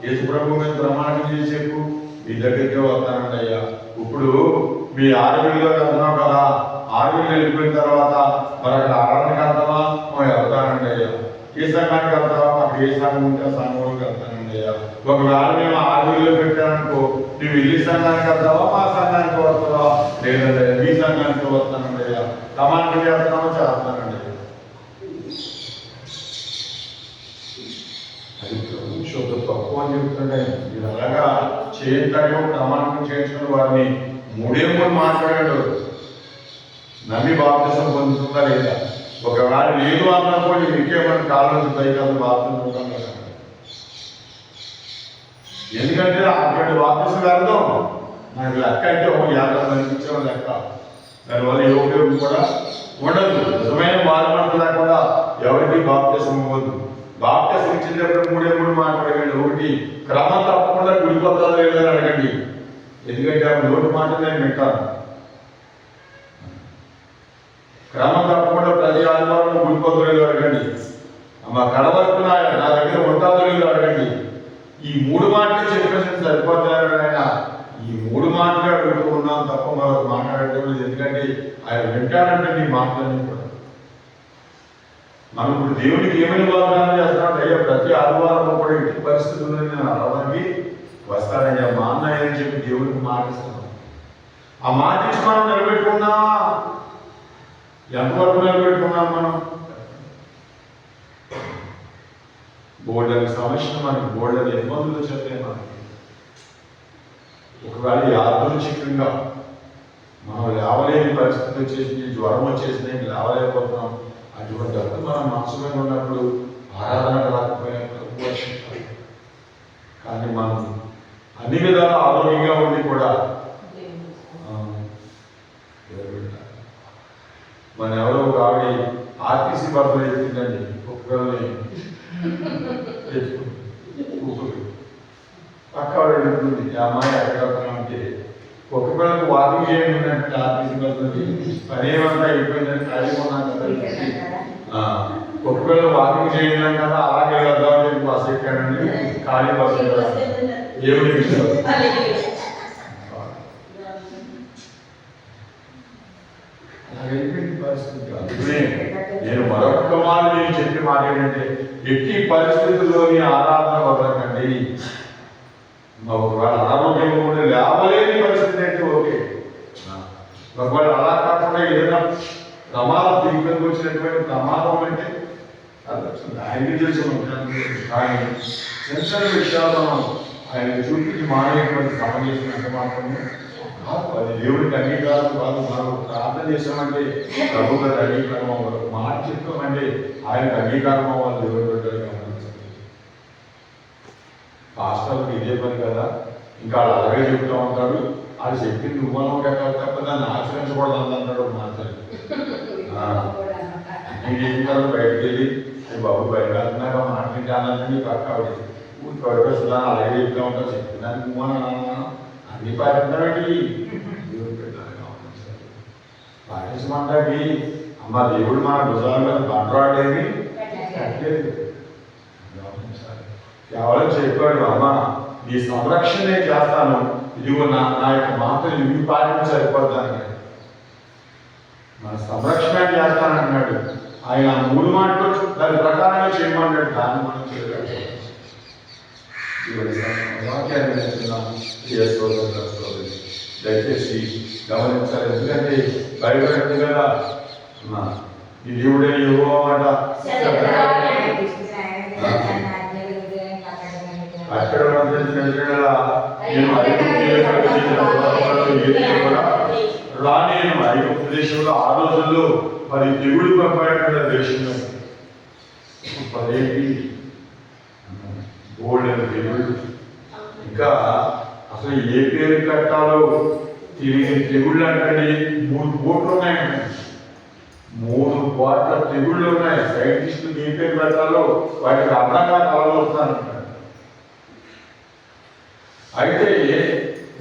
యేసుప్రభు మీద ప్రమాణం చేసేపు మీ దగ్గరికి వస్తానండి అయ్యా. ఇప్పుడు మీ 6 వేలులోకి వెళ్తున్నావు కదా, 6 వేలు వెళ్ళిపోయిన తర్వాత మరి అక్కడ ఆరాధనకి వెళ్తావా, వెళ్తానండి అయ్యా. ఏ సంఘానికి వెళ్తావా, అక్కడ ఏ సంఘం ఉంటే ఆ సంఘంలోకి వెళ్తానండి అయ్యా. ఒకవేళ మేము 6 వేలు పెట్టాననుకో, నువ్వు వెళ్ళి సంఘానికి వెళ్తావా, మా సంఘానికి వస్తావా, లేదండి మీ సంఘానికి వస్తానండి అయ్యా. ప్రమాణం చేస్తున్నావా, చేస్తానండి అయ్యా. అది శుద్ధ తక్కువ అని చెప్తుంటే మీరు అలాగా చేయించడో ప్రమాణం చేయించుకుని వారిని 3 మాట్లాడాడు. నమ్మి బాప్తిసం పొందుతుందా లేదా? ఒకవేళ లేదు అన్నప్పుడు ఇంకేమన్నా కాలం పైకి బాప్తిసం కదా. ఎందుకంటే అటువంటి బాప్తిసం వెళ్దాం మనకి లెక్క అంటే 50 మందికి ఇచ్చాం లెక్క. దానివల్ల ఏ ఉపయోగం కూడా ఉండదు. నిజమైన బాధపడత లేకుండా ఎవరికి బాప్తిసం ఇవ్వద్దు. బాప్తిసం ఇచ్చినప్పుడు 3 మాట్లాడగండి. ఒకటి క్రమం తప్పకుండా గుడిపోతారో లేదని అడగండి. ఎందుకంటే ఆ నోటి మాట నేను వింటాను. క్రమం తప్పకుండా ప్రతి ఆదివారం గుడిపోతారో లేదో అడగండి. మా కడ వరకు నా దగ్గర ఉంటాదో లేదో అడగండి. ఈ 3 మాటలు చెప్పేసి సరిపోతారు ఆయన. ఈ 3 మాటలు అడుగుతూ ఉన్నాం తప్ప మరొక మాట్లాడటం లేదు. ఎందుకంటే ఆయన వింటాడంటే నీ మాటలన్నీ కూడా. మనం ఇప్పుడు దేవునికి ఏమని వాగ్దానం చేస్తున్నాం? అయ్యా ప్రతి ఆదివారం కూడా ఇంటి పరిస్థితుల్లో నేను అరవడానికి వస్తానయ్యా మా అన్నయ్య అని చెప్పి దేవునికి మాటిస్తున్నాం. ఆ మాట ఇచ్చి మనం నిలబెట్టుకున్నామా? ఎంతవరకు నిలబెట్టుకున్నాం మనం? బోర్డని సమస్యలు మనకి బోర్డని ఇబ్బందులు చెప్పాయి మనకి. ఒకవేళ యాదృచ్ఛికంగా మనం లేవలేని పరిస్థితి వచ్చేసింది, జ్వరం వచ్చేసింది, లేవలేకపోతున్నాం. అటువంటి అప్పుడు మనం మనసులో ఉన్నప్పుడు ఆరాధన రాకపోయినప్పుడు వర్షించాలి. కానీ మనం అన్ని విధాలు ఆరోగ్యంగా ఉండి కూడా మన ఎవరో ఒక ఆవిడ ఆర్టీసీ బస్సులో ఎత్తిందండి. ఒక్కరిని ఎత్తుకుంది, పక్క ఆవిడ ఎడుతుంది. అమ్మాయి ఎక్కడ అంటే ఒక పిల్లలకు వాకింగ్ చేయండి అంటే ఆర్టీసీ బస్సులో పనేమంతా అయిపోయిందని ఖాళీ ఉన్నాను కదా. ఒక పిల్లలు వాకింగ్ చేయండి కదా, అలాగే వెళ్దామని బస్సు ఎక్కానండి. ఖాళీ బస్సు ఏమిటి విషయం? పరిస్థితి. అందుకనే నేను మరొక మాట నేను చెప్పే మాట ఏంటంటే, ఎట్టి పరిస్థితుల్లోని ఆరాధన వదలకండి. ఒకవేళ అనారోగ్యంగా ఉండే లేవలేని పరిస్థితి అయితే ఓకే. ఒకవేళ అలా కాకుండా ఏదైనా ప్రమాదం దీనికి వచ్చినటువంటి ప్రమాదం అంటే ఆయనకి తెలిసి కానీ చిన్న చిన్న విషయాలు మనం ఆయన చూపించి మానేటువంటి శ్రమ చేసినంత మాత్రమే అది దేవుడికి అంగీకారం కాదు. మనం ప్రార్థన చేసామంటే ప్రభు గారి అంగీకారం అవ్వాలి, మాట చెప్తామంటే ఆయనకు అంగీకారం అవ్వాలి. దేవుడి బిడ్డలు గమనించండి. పాస్టర్కి ఇదే పని కదా, ఇంకా వాళ్ళు అలాగే చెప్తూ ఉంటారు. వాళ్ళు చెప్పింది నువ్వు తప్ప దాన్ని ఆచరించకూడదు అంటాడు. మాట్లాడి నేను ఏం కాదు బయటకు వెళ్ళి బాబు బయట వెళ్తున్నాక మాట్లాడాలని పక్క ఊరికి అలాగే చెప్తూ ఉంటారు. చెప్పినానికి నువ్వు అన్ని పాటించాలండి. దేవుడు పెట్టాలి గమనించాలి. పాటించమంటాకి అమ్మ దేవుడు మన భుజాల మీద బండరాడేది కట్టలేదు. గమనించాలి. కేవలం చెప్పాడు అమ్మ నీ సంరక్షణ నేను చేస్తాను, ఇదిగో నా యొక్క మాటలు ఇవి పాటించి సరిపోతాను. మన సంరక్షణ చేస్తానంటున్నాడు ఆయన. 3 మాటలు దాని ప్రకారంగా చేయమన్నాడు. దాన్ని మనం చేయగలం. దయచేసి గమనించాలి. ఎందుకంటే బయట కదా ఈ దేవుడే మాట అక్కడ నేను రానేను ఐగుప్తు దేశంలో ఆ రోజుల్లో మరి దేవుడు పంపాడు దేశంలో 10 గోల్డెన్ దేవుడు. ఇంకా అసలు ఏ పేరు కట్టాలో తెలియని తెగుళ్ళు అంటే 3 కోట్లు ఉన్నాయండి. 3 కోట్ల తెగుళ్ళు ఉన్నాయి. సైంటిస్టులు ఏ పేరు పెట్టాలో వాటికి అర్థంగా కలవస్తానంటారు. అయితే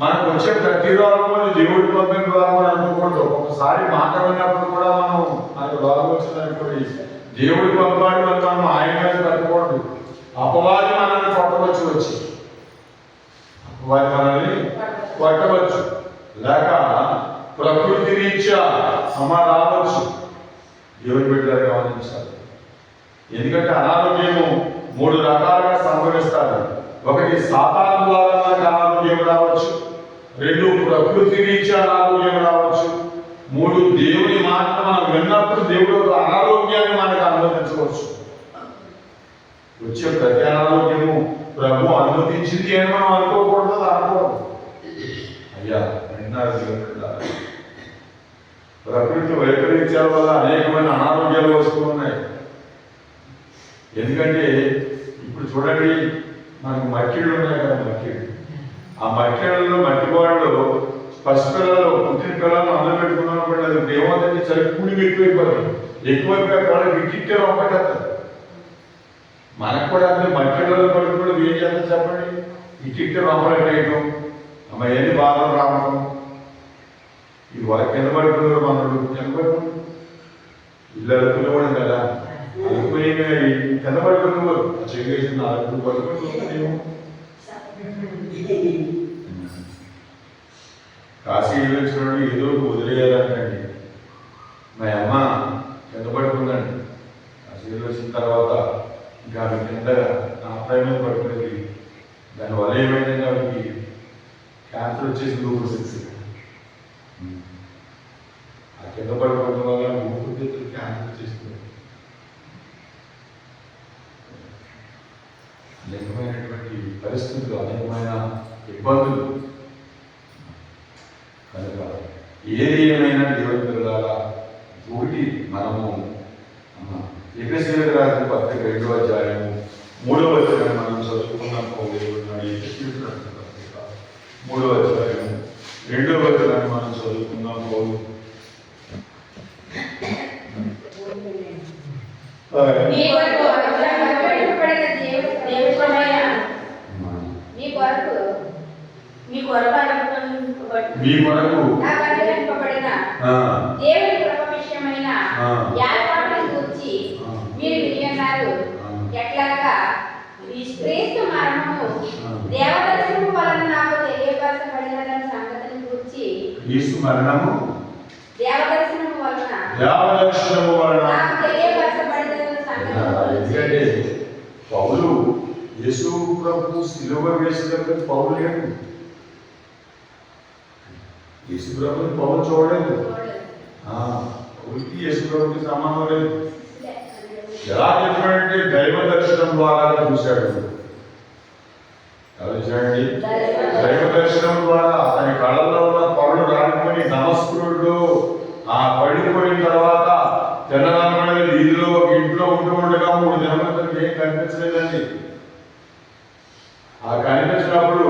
మనకు వచ్చే ప్రతి రోగం దేవుడి పంపిన రోగం అనుకోకూడదు. ఒకసారి మాట విన్నప్పుడు కూడా మనకు రోగం వచ్చిందనుకోండి, దేవుడి పంపాడు మనం ఆయన మీద పెట్టకూడదు. అపవాది మనల్ని కొట్టవచ్చు, అపవాది మనల్ని కొట్టవచ్చు, లేక ప్రకృతి రీత్యా రావచ్చు. దేవుడి బిడ్డలు గమనించాలి. ఎందుకంటే అనారోగ్యము 3 రకాలుగా సంభవిస్తారు. ఒకటి సాతాను ద్వారా మనకు అనారోగ్యం రావచ్చు, 2 ప్రకృతి రీత్యా అనారోగ్యం రావచ్చు, 3 దేవుని మాట మనం విన్నప్పుడు దేవుడు అనారోగ్యాన్ని మనకు అనుమతించవచ్చు. వచ్చే ప్రతి అనారోగ్యము ప్రభు అనుమతించింది అని మనం అనుకోకూడదు, అనుకోవద్దు. అయ్యా విన్నారు, ప్రకృతి వైపరీత్యాల వల్ల అనేకమైన అనారోగ్యాలు వస్తూ ఉన్నాయి. ఎందుకంటే ఇప్పుడు చూడండి, మనకు మట్టిళ్ళు ఉన్నాయి కదా, ఆ మట్టిళ్ళలో మట్టి గోడలు పసిపిల్లలు పుట్టిన పిల్లలను అందరూ పెట్టుకున్నాను కూడా అది ఏమవుతుంది, చలిపూడి ఎక్కువైపోతుంది. ఎక్కువైపోయి వాళ్ళు గిట్టిట్టే ఒకటేస్తారు. మనకు కూడా అంటే మట్టిళ్ళలో పడుకున్నది ఏం చేస్తారు చెప్పండి, గిట్టిట్టే లోపలెట్టేయటం, అమ్మ ఎన్ని బాధలు రావడం. ఇది వాళ్ళ కింద పడుకున్నారు, మనడు కింద పడుకున్నారు. ఇల్లు పిల్లవాడు కదా, అనుకుని కింద పడుకుని చెగేసిన అరకు పడుకుని కాశీ వెళ్ళొచ్చినప్పుడు ఏదో వదిలేయాలంటండి. మా అమ్మ కింద పడుకుందండి. కాశీ వచ్చిన తర్వాత ఇంకా ఆమె కింద నా అబ్బాయి మీద పడుకునేది. దానివల్ల ఏమైందంటే ఆమెకి క్యాన్సర్ వచ్చేసి ఊపిరితిత్తులు. ఆ కింద పడుకోవడం వల్ల ఊపిరితిత్తులు క్యాన్సర్ వచ్చేస్తుంది. అనేకమైనటువంటి పరిస్థితులు, అనేకమైన ఇబ్బందులు. కనుక ఏది ఏమైనా దేవుని పిల్లల ఒకటి మనము ఎఫెసీయులకు రాసిన పత్రిక 2వ అధ్యాయము 3వ వచనం మనం చదువుకున్నాం. ఎఫెసీయులకు రాసిన పత్రిక 3వ అధ్యాయము 2వ వచనాన్ని మనం చదువుకున్నాం. మీ కొరకు దేవుని కృప విషయమైన ఏర్పాటును గూర్చి మీరు వినియున్నారు. ఎట్లాగా క్రీస్తు మరణము దేవదర్శనము వలన నాకు తెలియపరచబడిన సంగతిని గూర్చి, క్రీస్తు మరణము దేవదర్శనము వలన నాకు తెలియపరచబడిన సంగతిని గూర్చి. పౌలు యేసు ప్రభు శిలువ వేసినప్పుడు పౌలు లేదు. యేసు ప్రభుని పౌలు చూడలేదు. పౌలుకి యేసు ప్రభుకి సంబంధం లేదు. ఎలా చెప్పాడంటే దైవ దర్శనం ద్వారా చూశాడు. ఎలా చూశాడండి? దైవ దర్శనం ద్వారా అతని కళ్ళల్లో ఉన్న పళ్ళు రాలిపోయి నమస్కరుడు ఆ పడిపోయిన తర్వాత తెల్లదనమైన వీధిలో ఒక ఇంట్లో ఉంటూ ఉండగా 3 దినములకు ఏం కనిపించలేదండి. ఆ కనిపించినప్పుడు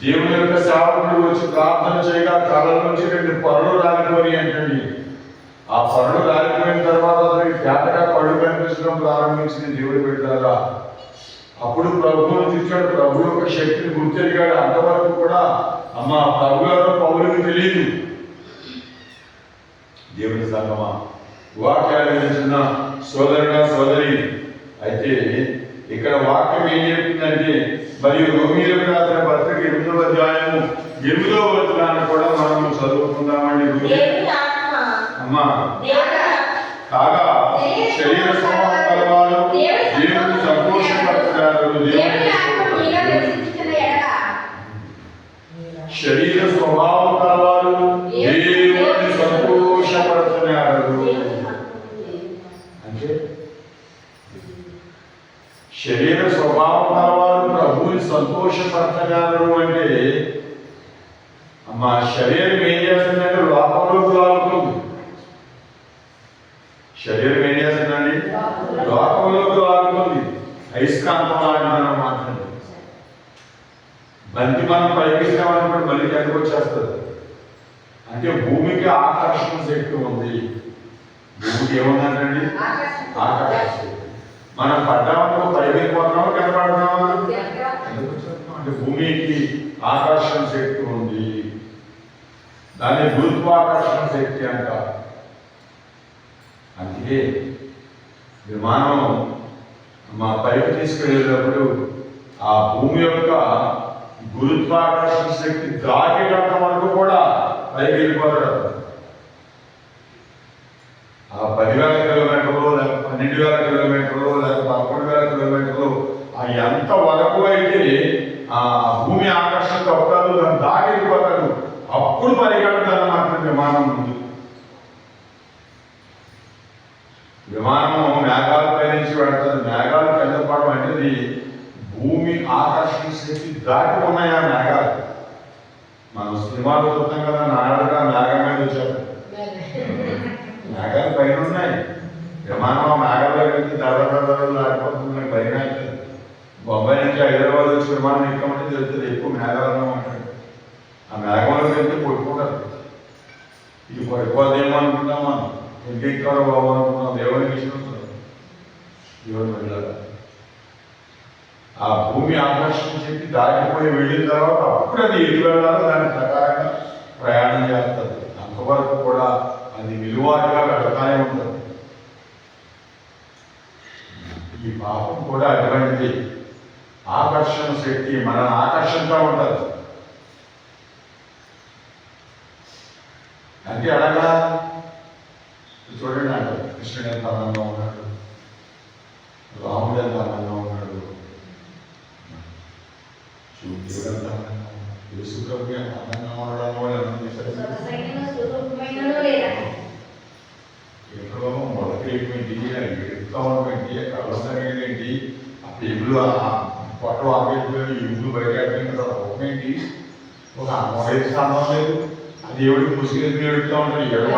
దేవుని యొక్క సేవకుడు వచ్చి ప్రార్థన చేయగా కళ్ళ నుంచి 2 పళ్ళు రాలిపోయి అంటండి. ఆ పళ్ళు రాలిపోయిన తర్వాత అతనికి తేటగా పళ్ళు కనిపించడం ప్రారంభించింది. దేవుడు పెట్టారా అప్పుడు ప్రభువును చూశాడు. ప్రభు యొక్క శక్తిని గుర్తెరిగాడు. అంతవరకు కూడా అమ్మ ప్రభు గారు పౌరులకు తెలియదు. దేవుని సంగమా, వాక్యాలు వినిచిన సోదరుడా సోదరి, అయితే ఇక్కడ వాక్యం ఏం చెప్తుందంటే, మరియు రోమీయులకు రాసిన పత్రిక 8వ అధ్యాయము 8వ వచనాన్ని కూడా మనం చదువుకుందామండి. అమ్మా కాగా శరీర స్వభావం కలవారు దేవుని సంతోషపరుచున్నారు. శరీర స్వభావం కలవారు దేవుని సంతోషపరుచున్నారు. అంటే శరీర స్వభావం కలవారు ప్రభువుని సంతోషపరచగలరు అంటే అమ్మా శరీరం ఏం చేస్తుందంటే లోకంలోకి లాగుతుంది. శరీరం ఏం చేస్తుందండి? లోకంలోకి లాగుతుంది. అయస్కాంతం లాంటి మాత్రం బంతి మనం పైకిస్తామన్నప్పుడు మళ్ళీ కిందకు వచ్చేస్తుంది. అంటే భూమికి ఆకర్షణ శక్తి ఉంది. భూమికి ఏముందండి? ఆకర్షణ శక్తి. మనం పడ్డామో పైకి పోతున్నామో కనపడుతున్నామా? అంటే భూమికి ఆకర్షణ శక్తి ఉంది. దాన్ని గురుత్వాకర్షణ శక్తి అంటారు. అందుకే విమానం మా పైకి తీసుకెళ్ళేటప్పుడు ఆ భూమి యొక్క గురుత్వాకర్షణ శక్తి దాటినంత వరకు కూడా పైకి వెళ్ళిపోతాడు. ఆ 10,000 కిలోమీటర్లు లేక 12,000 కిలోమీటర్లు లేక 11,000 కిలోమీటర్లు ఆ ఎంత వరకు అయితే ఆ భూమి ఆకర్షణ తప్పుతాడు, దాన్ని దాటి వెళ్ళిపోతాడు. అప్పుడు పరిగెడతాను మాత్రం విమానం ముందు. విమానం మేఘాలపై నుంచి పెడతారు. మేఘాలు కింద పడడం అనేది భూమి ఆకర్షణ శక్తి దాటి ఉన్నాయి ఆ మేఘాలు. మనం సినిమాలు చూస్తాం కదా, నాడుగా మేఘం మీద వచ్చారు. మేఘాలు పైన ఉన్నాయి. విమానం ఆ మేఘాల్లో వెళ్తే దడదడలు లేకపోతుంది. భయం అవుతుంది. బొంబాయి నుంచి హైదరాబాద్ వచ్చి విమానం ఎక్కమంటే తెలుస్తుంది ఎక్కువ మేఘాలను ఉంటుంది. ఆ మేఘంలో వెళ్తే పడుకుంటారు. ఇది పడిపోదేమో అనుకుంటాం మనం. ఎందుకు ఎక్కారో బాబు అనుకున్నాం. దేవుని విషయం దేవుని వెళ్ళాలి. ఆ భూమి ఆకర్షణ శక్తి దాటిపోయి వెళ్ళిన తర్వాత అప్పుడు అది ఎటు వెళ్ళాలో దాని ప్రకారంగా ప్రయాణం చేస్తుంది. అంతవరకు కూడా అది విలువగా వెళతానే ఉంటుంది. ఈ పాపం కూడా అటువంటిది. ఆకర్షణ శక్తి మనల్ని ఆకర్షిస్తూ ఉంటుంది. అంటే అడగా చూడండి అంటారు, కృష్ణుడు ఎంత అందంగా ఉన్నాడు, రాముడు ఎంత అందంగా ఉన్నాడు, దేవుడు ఎంత అందంగా ఉన్నాడు, యేసు ప్రభు ఎంత అందంగా ఉన్నాడు అని ఎక్కడో మొదటి ఏంటి, ఎడుపుతా ఉన్నటువంటి కళ్ళసరేంటి, ఆ పెగులు పొట్ట ఆపేసిపోయి ఎములు బయట ఏంటి, ఒక అమ్మవారి స్థానం లేదు. ఆ దేవుడికి ముసుగు ఎడుతూ ఉంటాడు, ఎవరు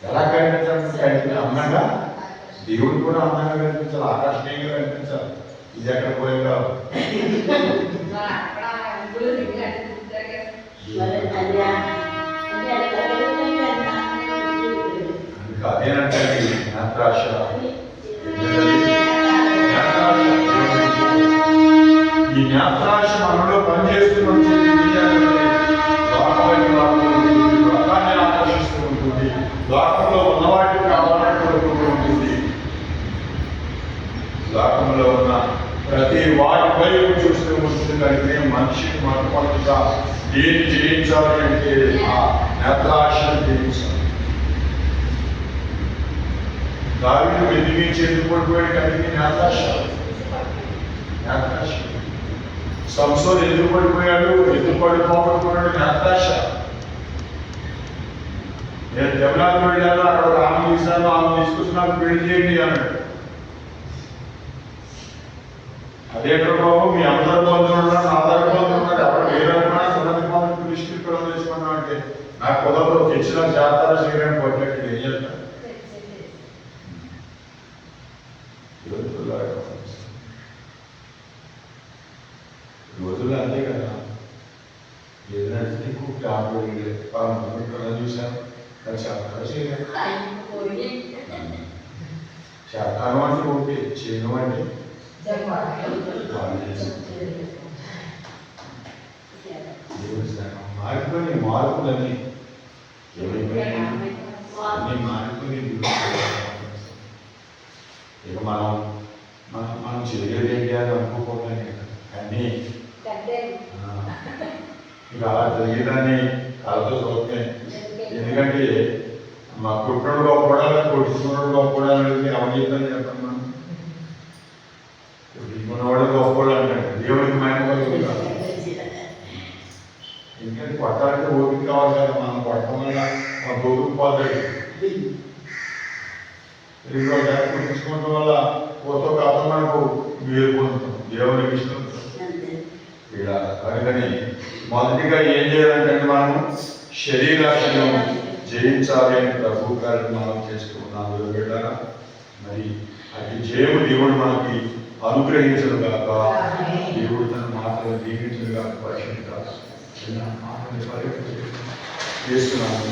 ఎలా కనిపించాలి? అందంగా దేవుడు కూడా అందంగా కనిపించాలి, ఆకర్షణీయంగా కనిపించాలి. ఇది ఎక్కడ పోయిందో అదేనంటే నేత్రాశ. ఈ నేత్రాశ మనలో పనిచేస్తున్నట్టు లోకాన్ని ఆకర్షిస్తూ ఉంటుంది, లోకంలో ఉన్నవాటికి కావాలని కోరుకుంటూ ఉంటుంది. లోకంలో ఉన్న ప్రతి వాటి వైపు చూస్తూ ఉంటుంది. అయితే మనిషిని మొట్టమొదటిగా ఏది జయించాలి అంటే ఆ నేత్రాశను జయించాలి. దావీదు వెతికించి ఎందుకు పడిపోయాడు? కలిగి నేత్రాశ. సంసోను ఎందుకు పడిపోయాడు? ఎందుకు పడిపోబడిపోయాడు? నేత్రాశ. నేను జగన్నాథ్ వెళ్ళాను, అక్కడ ఒక ఆమె తీశాను, ఆమె తీసుకొచ్చినాక పెళ్లి చేయండి అన్నాడు. అదే బాబు, మీ అందరి బంధువులు నా అందరి బంధువులు ఉన్నారు, ఎవరు వేరనుకున్నా సున్నతి బాబు దృష్టి పిల్లలు తీసుకున్నాం అంటే నాకు కుదరదు, తెచ్చిన జాతర చేయడానికి పట్టినట్టు ఏం చేస్తాను? రోజుల్లో అంతే కదా, ఏదైనా కూర్చు ఆపలేదు చూసాను, చేస్తాను చేయలేదు. చేస్తాను అంటే ఓకే, చేయను అంటే మారిపోయి మార్పులన్నీ అన్నీ మారిపోయి ఇక మనం చేయలేదు ఏంటి అని అనుకోకూడదని అన్నీ ఇక అలా జరిగేదాన్ని కాలతో చూస్తున్నాయి. ఎందుకంటే మా కుట్రుడు గొప్పడాలి, కొట్టుకున్నాడు గొప్పడాలి అనేది ఎవరు చెప్తాను చెప్పండి. మనం కొట్టుకున్నవాడు గొప్పవాడు అంటాడు, దేవుడికి మైనవాడు కాదు. ఎందుకంటే కొట్టాలంటే ఓపిక కావాలి కదా, మనం కొట్టడం వల్ల మా గోపుకు పోతాడు. కుట్టించుకోవడం వల్ల పోతో కాదు మనకు మేలు పొందుతాం, దేవునికి ఇష్టం. ఇలా కనుకని మొదటిగా ఏం చేయాలంటే మనం శరీరాశను జయించాలి అని ప్రభు గారిని మనం చేసుకున్నాము వెళ్ళారా. మరి అది జయము దేవుడు మనకి అనుగ్రహించడు కాక, దేవుడు తన మాటలు దీవించడు కాక, పరిశుద్ధ మాటలు పరిగెత్తుతున్నాము.